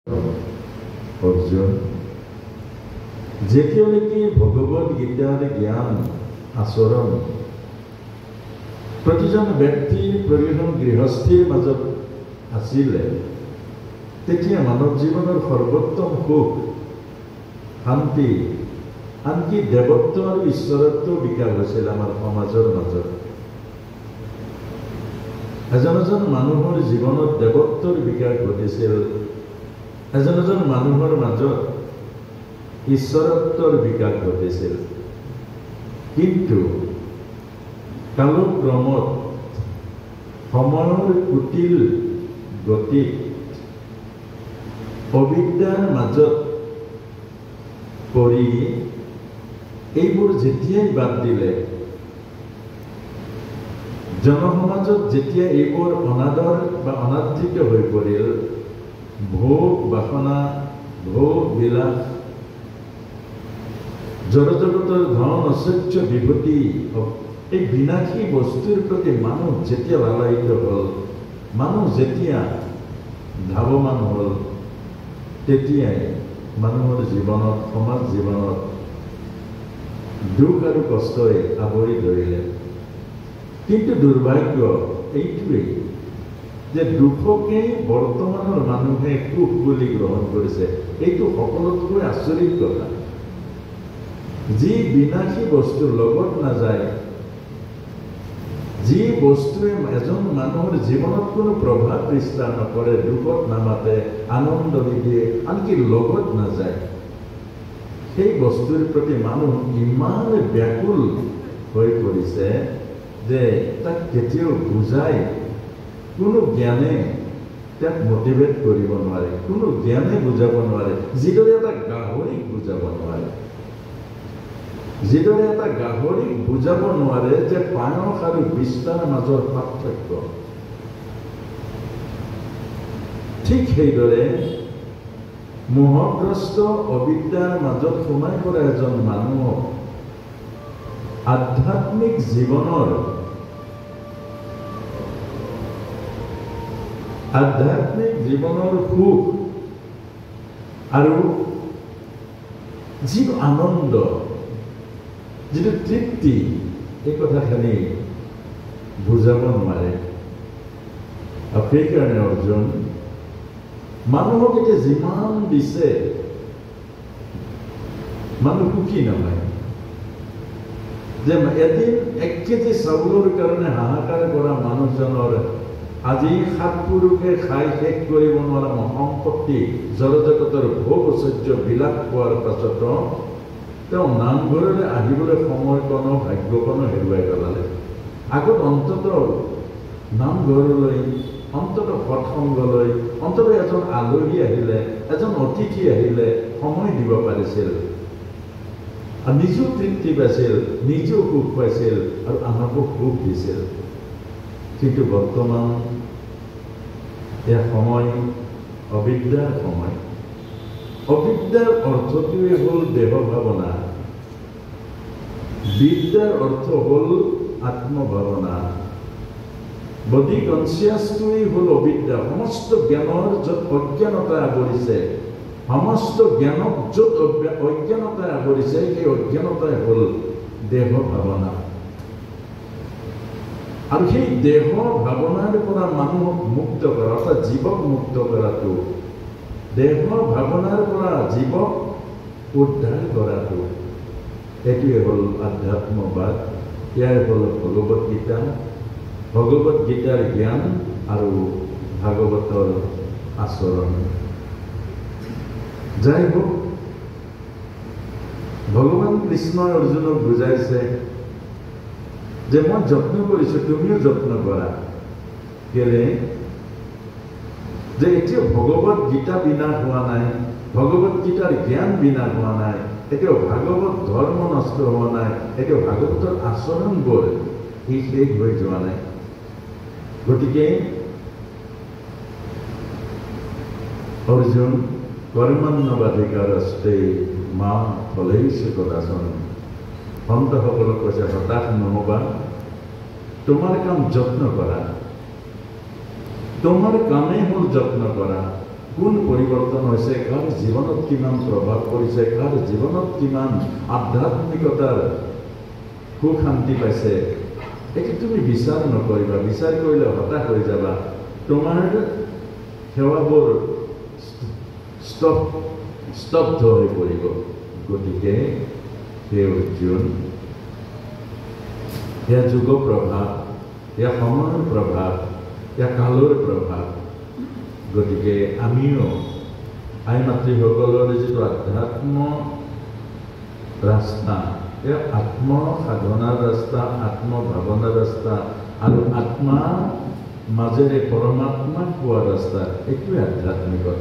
অৰ্জুন, যেতিয়ালৈকে ভগৱদ গীতাৰ জ্ঞান আচৰণ প্ৰতিজন ব্যক্তিৰ প্ৰতিজন গৃহস্থীৰ মাজত আছিলে, তেতিয়া মানৱ জীৱনৰ সৰ্বোত্তম সুখ, শান্তি, আনকি দেৱত্ব আৰু ঈশ্বৰত্ব বিকাশ হৈছিল আমাৰ সমাজৰ মাজত। এজন এজন মানুহৰ জীৱনত দেৱত্বৰ বিকাশ ঘটিছিল, এজন এজন মানুহৰ মাজত ঈশ্বৰত্বৰ বিকাশ ঘটিছিল। কিন্তু কালক্ৰমত সময়ৰ কুটিল গতিত অবিদ্যাৰ মাজত পৰি এইবোৰ যেতিয়াই বাদ দিলে, জনসমাজত যেতিয়া এইবোৰ অনাদৰ বা অনাদৃত হৈ পৰিল, ভোগ বাসনা, ভোগ বিলাস, জড়জগতৰ ধন ঐশ্বৰ্য বিভূতি, এই বিনাশী বস্তুৰ প্ৰতি মানুহ যেতিয়া লালায়িত হ'ল, মানুহ যেতিয়া ধাৱমান হ'ল, তেতিয়াই মানুহৰ জীৱনত, সমাজ জীৱনত দুখ আৰু কষ্টই আৱৰি ধৰিলে। কিন্তু দুৰ্ভাগ্য এইটোৱেই যে দুখকেই বৰ্তমানৰ মানুহে সুখ বুলি গ্ৰহণ কৰিছে। এইটো সকলোতকৈ আচৰিত কথা। যি বিনাশী বস্তুৰ লগত নাযায়, যি বস্তুৱে এজন মানুহৰ জীৱনত কোনো প্ৰভাৱ বিস্তাৰ নকৰে, দুখত নামাতে, আনন্দ নিদিয়ে, আনকি লগত নাযায়, সেই বস্তুৰ প্ৰতি মানুহ ইমান ব্যাকুল হৈ পৰিছে যে তাক কেতিয়াও বুজাই কোনো জ্ঞানে তাক মটিভেট কৰিব নোৱাৰে, কোনো জ্ঞানে বুজাব নোৱাৰে। যিদৰে এটা গাহৰিক বুজাব নোৱাৰে, যিদৰে এটা গাহৰিক বুজাব নোৱাৰে যে পায়স আৰু বিস্তাৰ মাজৰ পাৰ্থক্য, ঠিক সেইদৰে মোহগ্ৰস্ত অবিদ্যাৰ মাজত সোমাই পৰা এজন মানুহক আধ্যাত্মিক জীৱনৰ সুখ আৰু যিটো আনন্দ, যিটো তৃপ্তি, এই কথাখিনি বুজাব নোৱাৰে। আৰু সেইকাৰণে অৰ্জুন, মানুহক এতিয়া যিমান দিছে মানুহ সুখী নহয়। যে এদিন 1 কেজি চাউলৰ কাৰণে হাহাকাৰ কৰা মানুহজনৰ আজি 7 পুৰুষে খাই শেষ কৰিব নোৱাৰা সম্পত্তি, জড়জগতৰ ভোগ ঐশ্বৰ্য বিলাস পোৱাৰ পাছতো তেওঁ নামঘৰলৈ আহিবলৈ সময়কণো ভাগ্যকণো হেৰুৱাই পেলালে। আগত অন্ততঃ নামঘৰলৈ, অন্ততঃ সৎসংগলৈ, অন্ততঃ এজন আলহী আহিলে, এজন অতিথি আহিলে সময় দিব পাৰিছিল, আৰু নিজেও তৃপ্তি পাইছিল, নিজেও সুখ পাইছিল আৰু আনকো সুখ দিছিল। কিন্তু বৰ্তমান এয়া সময় অবিদ্যাৰ সময়। অবিদ্যাৰ অৰ্থটোৱে হ'ল দেহ ভাৱনা, বিদ্যাৰ অৰ্থ হ'ল আত্মভাৱনা। বডি কনচিয়াছটোৱেই হ'ল অবিদ্যা। সমস্ত জ্ঞানৰ য'ত অজ্ঞানতা আৱৰিছে, সমস্ত জ্ঞানক য'ত অজ্ঞানতাই আৱৰিছে, সেই অজ্ঞানতাই হ'ল দেহ ভাৱনা। আৰু সেই দেহ ভাৱনাৰ পৰা মানুহক মুক্ত কৰা, অৰ্থাৎ জীৱক মুক্ত কৰাটো, দেহ ভাৱনাৰ পৰা জীৱক উদ্ধাৰ কৰাটো, এইটোৱে হ'ল আধ্যাত্মবাদ। ইয়াৰ হ'ল ভগৱত গীতা, ভগৱত গীতাৰ জ্ঞান আৰু ভাগৱতৰ আচৰণ। যাই হোক, ভগৱান কৃষ্ণই অৰ্জুনক বুজাইছে যে মই যত্ন কৰিছোঁ, তুমিও যত্ন কৰা। কেলে যে এতিয়াও ভগৱত গীতা বিনাশ হোৱা নাই, ভগৱত গীতাৰ জ্ঞান বিনাশ হোৱা নাই, এতিয়াও ভাগৱত ধৰ্ম নষ্ট হোৱা নাই, এতিয়াও ভাগৱতৰ আচৰণবোৰ শেষ হৈ যোৱা নাই। গতিকে অৰ্জুন, কৰ্মণ্যবাধিকাৰস্তে মা ফলেষু কদাচন। সন্তসকলক কৈছে হতাশ নহবা, তোমাৰ কাম যত্ন কৰা, তোমাৰ কামেই হ'ল যত্ন কৰা। কোন পৰিৱৰ্তন হৈছে, কাৰ জীৱনত কিমান প্ৰভাৱ পৰিছে, কাৰ জীৱনত কিমান আধ্যাত্মিকতাৰ সুখ শান্তি পাইছে, এইটো তুমি বিচাৰ নকৰিবা। বিচাৰ কৰিলে হতাশ হৈ যাবা। তোমাৰ সেৱাবোৰ স্তব্ধ হৈ পৰিব। গতিকে হে অৰ্জুন, এয়া যুগ প্ৰভাৱ, এয়া সময়ৰ প্ৰভাৱ, এয়া কালৰ প্ৰভাৱ। গতিকে আমিও আই মাতৃসকলৰ যিটো আধ্যাত্ম ৰাস্তা, এয়া আত্ম সাধনাৰ ৰাস্তা, আত্মভাৱনাৰ ৰাস্তা আৰু আত্মা মাজেৰে পৰমাত্মাক পোৱাৰ ৰাস্তা, এইটোৱে আধ্যাত্মিকতা।